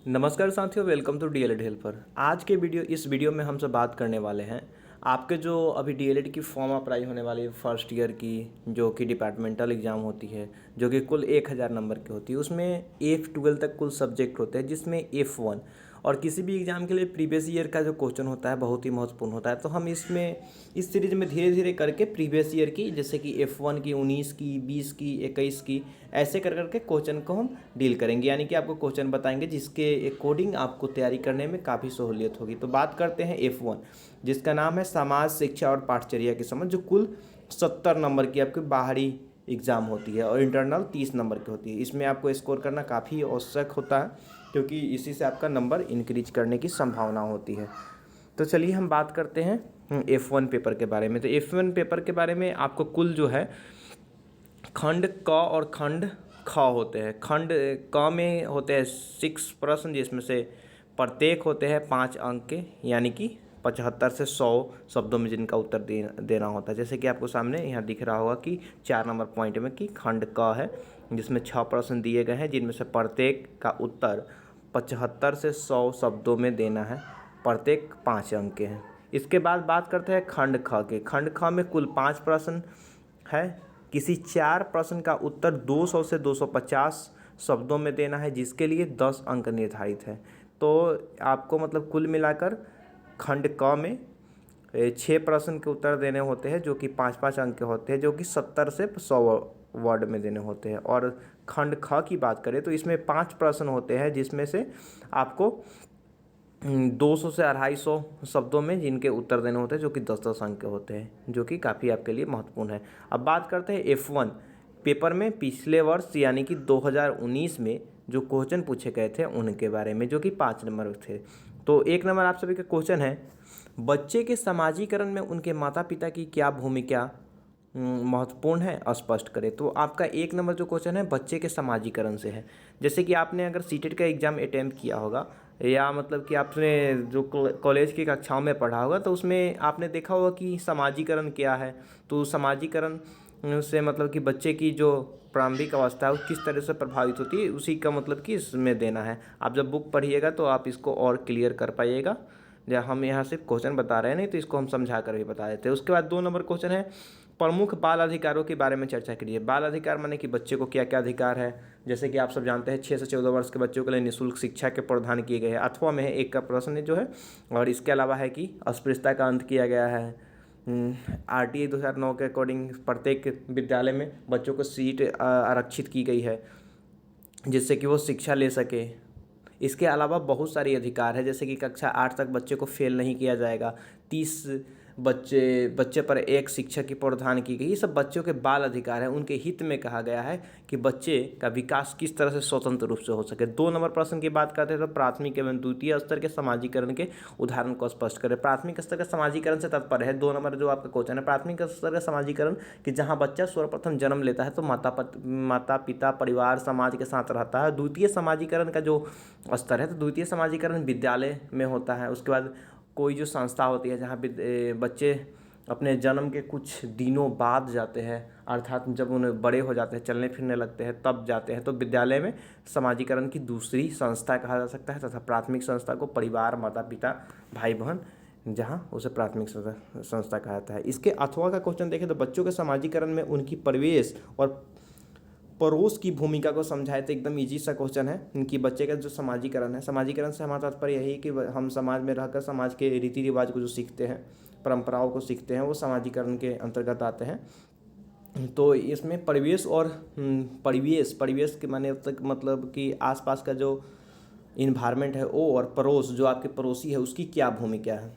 नमस्कार साथियों, welcome to DElEd helper. आज के इस वीडियो में हमसे बात करने वाले हैं आपके जो अभी डीएलएड की फॉर्म अप्लाई होने वाली है फर्स्ट ईयर की, जो कि डिपार्टमेंटल एग्ज़ाम होती है, जो कि कुल 1000 नंबर की होती है। उसमें F12 तक कुल सब्जेक्ट होते हैं, जिसमें F1 और किसी भी एग्ज़ाम के लिए प्रीवियस ईयर का जो क्वेश्चन होता है बहुत ही महत्वपूर्ण होता है। तो हम इस सीरीज़ में धीरे धीरे करके प्रीवियस ईयर की, जैसे कि F1 की 19 की 20 की 21 की, ऐसे कर करके क्वेश्चन को हम डील करेंगे, यानी कि आपको क्वेश्चन बताएंगे जिसके अकॉर्डिंग आपको तैयारी करने में काफ़ी सहूलियत होगी। तो बात करते हैं F1, जिसका नाम है समाज शिक्षा और पाठचर्या की समझ, जो कुल 70 नंबर की आपकी बाहरी एग्ज़ाम होती है और इंटरनल 30 नंबर की होती है। इसमें आपको स्कोर करना काफ़ी आवश्यक होता है, क्योंकि इसी से आपका नंबर इंक्रीज करने की संभावना होती है। तो चलिए हम बात करते हैं F1 पेपर के बारे में। तो F1 पेपर के बारे में आपको कुल जो है खंड क और खंड ख होते हैं। खंड क में होते हैं 6 प्रश्न, जिसमें से प्रत्येक होते हैं 5 अंक के, यानी कि 75 से 100 शब्दों में जिनका उत्तर देना होता है। जैसे कि आपको सामने यहाँ दिख रहा होगा कि 4 नंबर पॉइंट में कि खंड क है, जिसमें 6 प्रश्न दिए गए हैं, जिनमें से प्रत्येक का उत्तर 75 से 100 शब्दों में देना है। प्रत्येक 5 अंक के हैं। इसके बाद बात करते हैं खंड ख के। खंड ख में कुल 5 प्रश्न है। किसी 4 प्रश्न का उत्तर 200 से 250 शब्दों में देना है, जिसके लिए 10 अंक निर्धारित है। तो आपको मतलब कुल मिलाकर खंड क में 6 प्रश्न के उत्तर देने होते हैं, जो कि 5-5 अंक के होते हैं, जो कि 70 से 100 वर्ड में देने होते हैं। और खंड ख की बात करें तो इसमें 5 प्रश्न होते हैं, जिसमें से आपको 200 से 250 शब्दों में जिनके उत्तर देने होते हैं, जो कि 10-10 अंक के होते हैं, जो कि काफ़ी आपके लिए महत्वपूर्ण है। अब बात करते हैं F1 पेपर में पिछले वर्ष यानी कि 2019 में जो क्वेश्चन पूछे गए थे उनके बारे में, जो कि 5 नंबर थे। तो 1 नंबर आप सभी का क्वेश्चन है, बच्चे के समाजीकरण में उनके माता पिता की क्या भूमिका महत्वपूर्ण है, स्पष्ट करें। तो आपका 1 नंबर जो क्वेश्चन है बच्चे के समाजीकरण से है। जैसे कि आपने अगर सीटेट का एग्ज़ाम अटैम्प्ट किया होगा, या मतलब कि आपने जो कॉलेज की कक्षाओं में पढ़ा होगा, तो उसमें आपने देखा होगा कि समाजीकरण क्या है। तो समाजीकरण से मतलब कि बच्चे की जो प्रारंभिक अवस्था है वो किस तरह से प्रभावित होती है, उसी का मतलब कि इसमें देना है। आप जब बुक पढ़िएगा तो आप इसको और क्लियर कर पाइएगा। या हम यहाँ सिर्फ क्वेश्चन बता रहे हैं, नहीं तो इसको हम समझा कर भी बता देते हैं। उसके बाद 2 नंबर क्वेश्चन है, प्रमुख बाल अधिकारों के बारे में चर्चा करिए। बाल अधिकार माने कि बच्चे को क्या क्या अधिकार है। जैसे कि आप सब जानते हैं 6 से 14 वर्ष के बच्चों के लिए निःशुल्क शिक्षा के प्रावधान किए गए हैं। अथवा में है 1 का प्रश्न जो है। और इसके अलावा है कि अस्पृश्यता का अंत किया गया है। RTA 2009 के अकॉर्डिंग प्रत्येक विद्यालय में बच्चों को सीट आरक्षित की गई है, जिससे कि वो शिक्षा ले सके। इसके अलावा बहुत सारी अधिकार है, जैसे कि कक्षा 8 तक बच्चे को फेल नहीं किया जाएगा। 30 बच्चे पर 1 शिक्षक की प्रावधान की गई। ये सब बच्चों के बाल अधिकार है, उनके हित में कहा गया है कि बच्चे का विकास किस तरह से स्वतंत्र रूप से हो सके। 2 नंबर प्रश्न की बात करते हैं तो प्राथमिक एवं द्वितीय स्तर के समाजीकरण के उदाहरण को स्पष्ट करें। प्राथमिक स्तर के समाजीकरण से तात्पर्य है 2 नंबर जो आपका क्वेश्चन है, प्राथमिक स्तर का समाजीकरण कि जहाँ बच्चा सर्वप्रथम जन्म लेता है तो माता पिता परिवार समाज के साथ रहता है। द्वितीय समाजीकरण का जो स्तर है, तो द्वितीय समाजीकरण विद्यालय में होता है। उसके बाद कोई जो संस्था होती है जहाँ बच्चे अपने जन्म के कुछ दिनों बाद जाते हैं, अर्थात जब उन्हें बड़े हो जाते हैं, चलने फिरने लगते हैं, तब जाते हैं, तो विद्यालय में समाजीकरण की दूसरी संस्था कहा जा सकता है। तथा प्राथमिक संस्था को परिवार माता पिता भाई बहन, जहाँ उसे प्राथमिक संस्था कहा जाता है। इसके अथवा का क्वेश्चन देखें तो बच्चों के समाजीकरण में उनकी परिवेश और पड़ोस की भूमिका को समझाए, तो एकदम इजी सा क्वेश्चन है। इनकी बच्चे का जो समाजीकरण है, समाजीकरण से हमारा तात्पर्य यही कि हम समाज में रहकर समाज के रीति रिवाज को जो सीखते हैं, परंपराओं को सीखते हैं, वो समाजीकरण के अंतर्गत आते हैं। तो इसमें परिवेश और परिवेश के माने तक मतलब कि आसपास का जो इन्वायरमेंट है वो, और पड़ोस जो आपके पड़ोसी है उसकी क्या भूमिका है,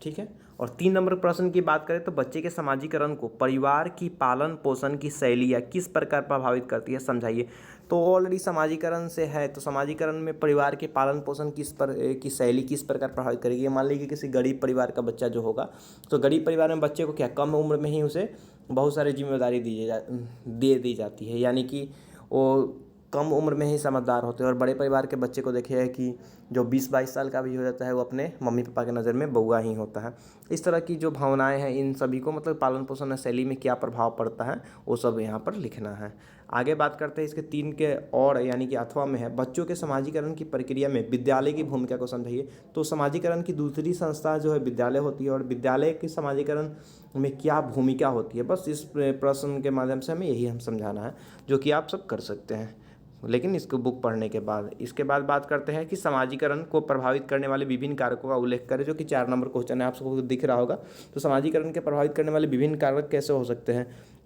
ठीक है। और 3 नंबर प्रश्न की बात करें तो बच्चे के समाजीकरण को परिवार की पालन पोषण की शैलियाँ किस प्रकार प्रभावित करती है, समझाइए। तो ऑलरेडी समाजीकरण से है, तो समाजीकरण में परिवार के पालन पोषण की शैली किस प्रकार प्रभावित करेगी। मान लीजिए किसी गरीब परिवार का बच्चा जो होगा, तो गरीब परिवार में बच्चे को क्या कम उम्र में ही उसे बहुत सारी जिम्मेदारी दे दी जाती है, यानी कि वो कम उम्र में ही समझदार होते हैं। और बड़े परिवार के बच्चे को देखिए कि जो 20-22 साल का भी हो जाता है वो अपने मम्मी पापा के नज़र में बउआ ही होता है। इस तरह की जो भावनाएं हैं इन सभी को मतलब पालन पोषण शैली में क्या प्रभाव पड़ता है वो सब यहाँ पर लिखना है। आगे बात करते हैं इसके 3 के और यानी कि अथवा में है, बच्चों के समाजीकरण की प्रक्रिया में विद्यालय की भूमिका को समझाइए। तो समाजीकरण की दूसरी संस्था जो है विद्यालय होती है और विद्यालय के समाजीकरण में क्या भूमिका होती है, बस इस प्रश्न के माध्यम से हमें यही हम समझाना है, जो कि आप सब कर सकते हैं लेकिन इसको बुक पढ़ने के बाद। इसके बाद बात करते हैं कि समाजीकरण को प्रभावित करने वाले विभिन्न कारकों का उल्लेख करें, जो कि 4 नंबर क्वेश्चन है, आप सबको दिख रहा होगा। तो समाजीकरण के प्रभावित करने वाले विभिन्न कारक कैसे हो सकते हैं?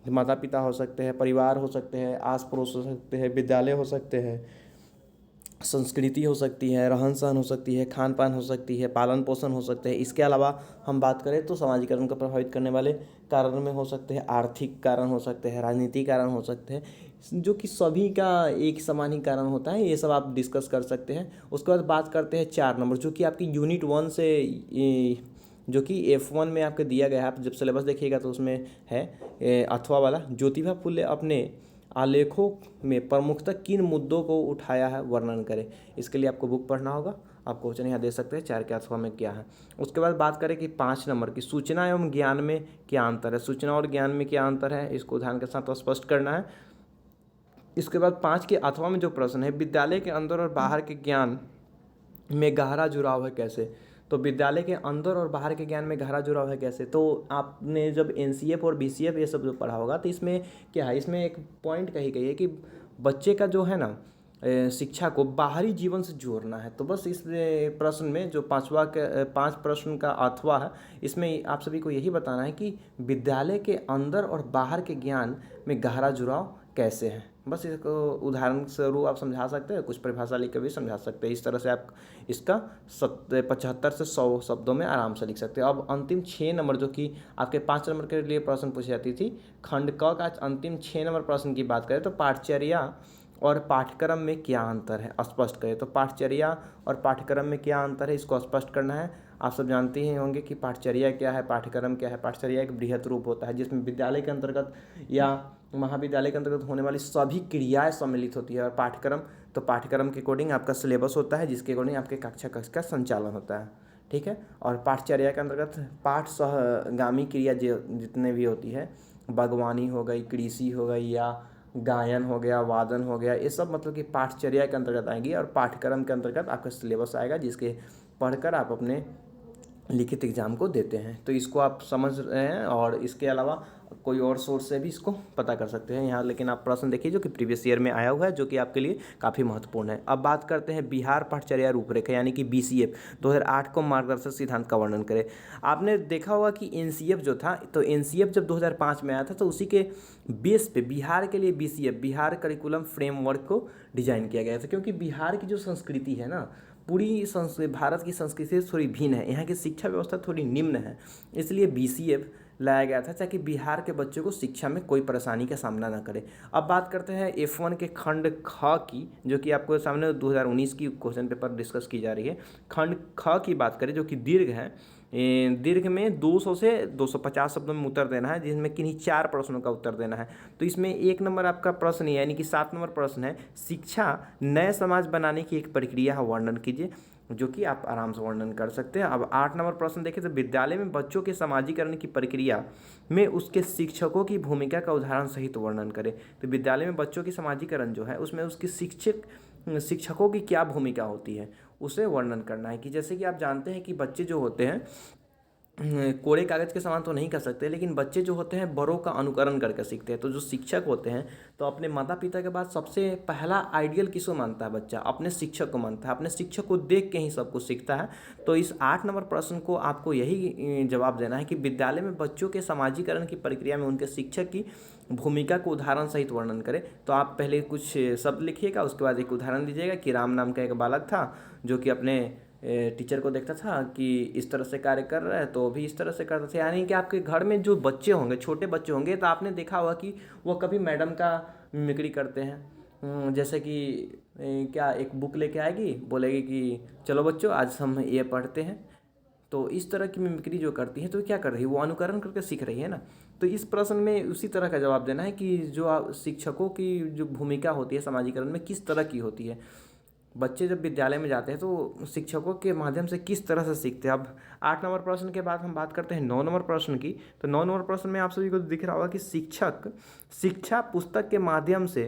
माता पिता हो सकते हैं, परिवार हो सकते हैं, आस पड़ोस हो सकते हैं, विद्यालय हो सकते हैं, संस्कृति हो सकती है, रहन सहन हो सकती है, खान पान हो सकती है, पालन पोषण हो सकते हैं। इसके अलावा हम बात करें तो समाजीकरण को प्रभावित करने वाले कारण में हो सकते हैं आर्थिक कारण हो सकते हैं, राजनीतिक कारण हो सकते हैं, जो कि सभी का एक समान ही कारण होता है। ये सब आप डिस्कस कर सकते हैं। उसके बाद बात करते हैं 4 नंबर, जो कि आपकी यूनिट 1 से जो कि F1 में आपको दिया गया है। आप जब सिलेबस देखिएगा तो उसमें है अथवा वाला, ज्योतिबा फुले अपने आलेखों में प्रमुखतः किन मुद्दों को उठाया है वर्णन करें। इसके लिए आपको बुक पढ़ना होगा। आप क्वेश्चन यहाँ दे सकते हैं 4 के अथवा में क्या है। उसके बाद बात करें कि 5 नंबर की सूचना एवं ज्ञान में क्या अंतर है। सूचना और ज्ञान में क्या अंतर है, इसको उदाहरण के साथ स्पष्ट करना है। इसके बाद 5 के अथवा में जो प्रश्न है, विद्यालय के अंदर और बाहर के ज्ञान में गहरा जुड़ाव है कैसे। तो विद्यालय के अंदर और बाहर के ज्ञान में गहरा जुड़ाव है कैसे, तो आपने जब NCF और BCF ये सब जो पढ़ा होगा तो इसमें क्या है, इसमें एक पॉइंट कही गई है कि बच्चे का जो है ना शिक्षा को बाहरी जीवन से जोड़ना है। तो बस इस प्रश्न में जो 5 प्रश्न का अथवा है, इसमें आप सभी को यही बताना है कि विद्यालय के अंदर और बाहर के ज्ञान में गहरा जुड़ाव कैसे है। बस इसको उदाहरण स्वरूप आप समझा सकते हैं, कुछ परिभाषा लिख कर भी समझा सकते हैं। इस तरह से आप इसका 75 से 100 शब्दों में आराम से लिख सकते हैं। अब अंतिम 6 नंबर, जो कि आपके 5 नंबर के लिए प्रश्न पूछी जाती थी, खंड क का अंतिम 6 नंबर प्रश्न की बात करें तो पाठचर्या और पाठ्यक्रम में क्या अंतर है, स्पष्ट करें। तो पाठचर्या और पाठ्यक्रम में क्या अंतर है, इसको स्पष्ट करना है। आप सब जानते ही होंगे कि पाठचर्या क्या है, पाठ्यक्रम क्या है। पाठचर्या एक बृहत रूप होता है जिसमें विद्यालय के अंतर्गत या महाविद्यालय के अंतर्गत होने वाली सभी क्रियाएं सम्मिलित होती है। और पाठ्यक्रम, तो पाठ्यक्रम के अकॉर्डिंग आपका सिलेबस होता है, जिसके अकॉर्डिंग आपके कक्षा का संचालन होता है, ठीक है। और पाठचर्या के अंतर्गत पाठ सहगामी क्रिया जितने भी होती है, बागवानी हो गई, कृषि हो गई, या गायन हो गया, वादन हो गया, ये सब मतलब कि पाठचर्या के अंतर्गत आएंगी। और पाठ्यक्रम के अंतर्गत आपका सिलेबस आएगा, जिसके पढ़कर आप अपने लिखित एग्जाम को देते हैं। तो इसको आप समझ रहे हैं। और इसके अलावा कोई और सोर्स से भी इसको पता कर सकते हैं यहाँ। लेकिन आप प्रश्न देखिए जो कि प्रीवियस ईयर में आया हुआ है, जो कि आपके लिए काफ़ी महत्वपूर्ण है। अब बात करते हैं बिहार पाठचर्या रूपरेखा यानी कि BCF 2008 को मार्गदर्शक सिद्धांत का वर्णन करें। आपने देखा होगा कि NCF जो था, तो NCF जब 2005 में आया था तो उसी के बेस पे बिहार के लिए BCF, बिहार करिकुलम फ्रेमवर्क को डिजाइन किया गया था। क्योंकि बिहार की जो संस्कृति है ना, पूरी भारत की संस्कृति से थोड़ी भिन्न है, यहाँ की शिक्षा व्यवस्था थोड़ी निम्न है, इसलिए BCF लाया गया था ताकि बिहार के बच्चों को शिक्षा में कोई परेशानी का सामना ना करे। अब बात करते हैं F1 के खंड ख की, जो कि आपको सामने 2019 की क्वेश्चन पेपर डिस्कस की जा रही है। खंड ख की बात करें, जो कि दीर्घ है, दीर्घ में 200 से 250 शब्दों में उत्तर देना है, जिसमें किन्हीं 4 प्रश्नों का उत्तर देना है। तो इसमें 1 नंबर आपका प्रश्न यानी कि 7 नंबर प्रश्न है, शिक्षा नए समाज बनाने की एक प्रक्रिया है, वर्णन कीजिए, जो कि आप आराम से वर्णन कर सकते हैं। अब 8 नंबर प्रश्न देखें तो विद्यालय में बच्चों के समाजीकरण की प्रक्रिया में उसके शिक्षकों की भूमिका का उदाहरण सहित वर्णन करें। तो विद्यालय में बच्चों की समाजीकरण जो है उसमें उसकी शिक्षकों की क्या भूमिका होती है उसे वर्णन करना है। कि जैसे कि आप जानते हैं कि बच्चे जो होते हैं कोरे कागज़ के समान तो नहीं कर सकते, लेकिन बच्चे जो होते हैं बड़ों का अनुकरण करके सीखते हैं। तो जो शिक्षक होते हैं तो अपने माता पिता के बाद सबसे पहला आइडियल किसको मानता है बच्चा, अपने शिक्षक को मानता है, अपने शिक्षक को देख के ही सब कुछ सीखता है। तो इस 8 नंबर प्रश्न को आपको यही जवाब देना है कि विद्यालय में बच्चों के समाजीकरण की प्रक्रिया में उनके शिक्षक की भूमिका को उदाहरण सहित वर्णन करें। तो आप पहले कुछ शब्द लिखिएगा, उसके बाद एक उदाहरण दीजिएगा कि राम नाम का एक बालक था जो कि अपने टीचर को देखता था कि इस तरह से कार्य कर रहा है तो भी इस तरह से करता था। यानी कि आपके घर में जो बच्चे होंगे, छोटे बच्चे होंगे, तो आपने देखा होगा कि वो कभी मैडम का मिमिक्री करते हैं। जैसे कि क्या एक बुक लेके आएगी, बोलेगी कि चलो बच्चों आज हम ये पढ़ते हैं, तो इस तरह की मिमिक्री जो करती है तो क्या कर रही है, वो अनुकरण करके सीख रही है ना। तो इस प्रश्न में उसी तरह का जवाब देना है कि जो शिक्षकों की जो भूमिका होती है समाजीकरण में किस तरह की होती है। बच्चे जब विद्यालय में जाते हैं तो शिक्षकों के माध्यम से किस तरह से सीखते हैं। अब 8 नंबर प्रश्न के बाद हम बात करते हैं 9 नंबर प्रश्न की। तो 9 नंबर प्रश्न में आप सभी को दिख रहा होगा कि शिक्षक शिक्षा पुस्तक के माध्यम से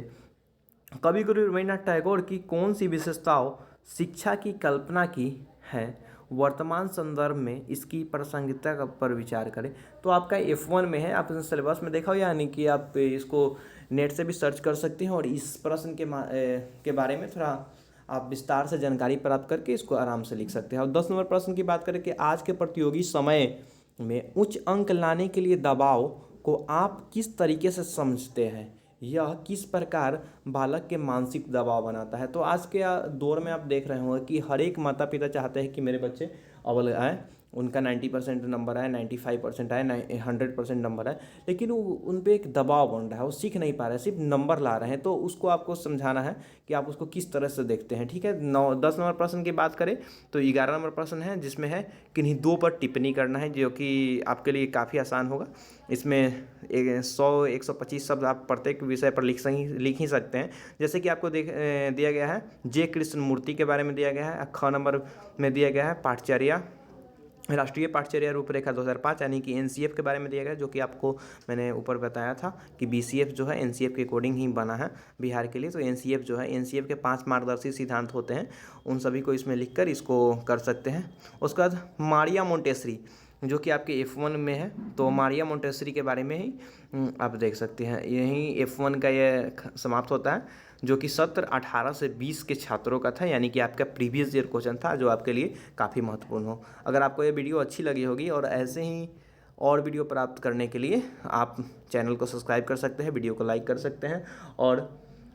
कवि गुरु रवीन्द्रनाथ टैगोर की कौन सी विशेषताओं शिक्षा की कल्पना की है, वर्तमान संदर्भ में इसकी प्रासंगिकता पर विचार करें। तो आपका F1 में है, आप सिलेबस में देखा हो, यानी कि आप इसको नेट से भी सर्च कर सकते हैं और इस प्रश्न के बारे में थोड़ा आप विस्तार से जानकारी प्राप्त करके इसको आराम से लिख सकते हैं। और 10 नंबर प्रश्न की बात करें कि आज के प्रतियोगी समय में उच्च अंक लाने के लिए दबाव को आप किस तरीके से समझते हैं, यह किस प्रकार बालक के मानसिक दबाव बनाता है। तो आज के दौर में आप देख रहे होंगे कि हर एक माता पिता चाहते हैं कि मेरे बच्चे अव्वल आए, उनका 90% नंबर आए, 95% आए, 100% नंबर आए, लेकिन वो उन पर एक दबाव बन रहा है, वो सीख नहीं पा रहे हैं, सिर्फ नंबर ला रहे हैं। तो उसको आपको समझाना है कि आप उसको किस तरह से देखते हैं। ठीक है, 10 नंबर प्रश्न की बात करें तो 11 नंबर प्रश्न है जिसमें है किन्हीं दो पर टिप्पणी करना है, जो कि आपके लिए काफ़ी आसान होगा। इसमें 100-125 शब्द आप प्रत्येक विषय पर लिख ही सकते हैं। जैसे कि आपको दिया गया है जे कृष्ण मूर्ति के बारे में दिया गया है। ख नंबर में दिया गया है पाठचर्या, राष्ट्रीय पाठचर्या रूपरेखा 2005 यानी कि NCF के बारे में दिया गया, जो कि आपको मैंने ऊपर बताया था कि BCF जो है NCF के अकॉर्डिंग ही बना है बिहार के लिए। तो NCF जो है NCF के 5 मार्गदर्शी सिद्धांत होते हैं, उन सभी को इसमें लिखकर इसको कर सकते हैं। उसके बाद मारिया मोंटेसरी जो कि आपके F1 में है, तो मारिया मोंटेसरी के बारे में ही आप देख सकते हैं। यही F1 का ये समाप्त होता है, जो कि सत्र 18 से 20 के छात्रों का था, यानी कि आपका प्रीवियस ईयर क्वेश्चन था, जो आपके लिए काफ़ी महत्वपूर्ण हो। अगर आपको ये वीडियो अच्छी लगी होगी और ऐसे ही और वीडियो प्राप्त करने के लिए आप चैनल को सब्सक्राइब कर सकते हैं, वीडियो को लाइक कर सकते हैं और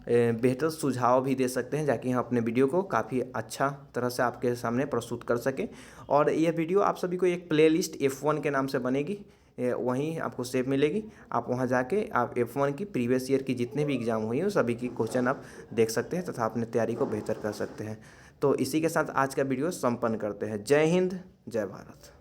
बेहतर सुझाव भी दे सकते हैं, ताकि हम अपने वीडियो को काफ़ी अच्छा तरह से आपके सामने प्रस्तुत कर सकें। और यह वीडियो आप सभी को एक प्लेलिस्ट F1 के नाम से बनेगी, वहीं आपको सेव मिलेगी। आप वहां जाके आप F1 की प्रीवियस ईयर की जितने भी एग्जाम हुई हैं सभी की क्वेश्चन आप देख सकते हैं तथा अपने तैयारी को बेहतर कर सकते हैं। तो इसी के साथ आज का वीडियो संपन्न करते हैं। जय हिंद, जय भारत।